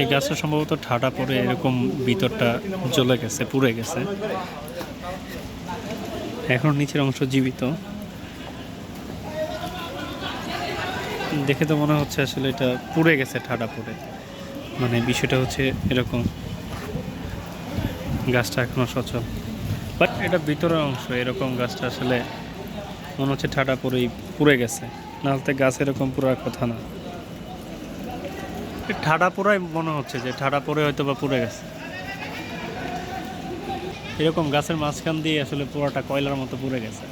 এই গাছটা সম্ভবত ঠাডা পড়ে এরকম ভিতরটা জ্বলে গেছে, পুড়ে গেছে। এখন নিচের অংশ জীবিত। দেখে তো মনে হচ্ছে আসলে এটা পুড়ে গেছে ঠাডা পড়ে। মানে বিষয়টা হচ্ছে এরকম, গাছটা এখনো সচল, বাট এটা ভিতরের অংশ। এরকম গাছটা আসলে মনে হচ্ছে ঠাডা পড়েই পুড়ে গেছে, নাহলে গাছ এরকম পুরার কথা না। ঠাডা পোড়াই মনে হচ্ছে যে ঠাডা পড়ে হয়তো বা পুড়ে গেছে। এরকম গাছের মাঝখান দিয়ে আসলে পুরাটা কয়লার মতো পুড়ে গেছে।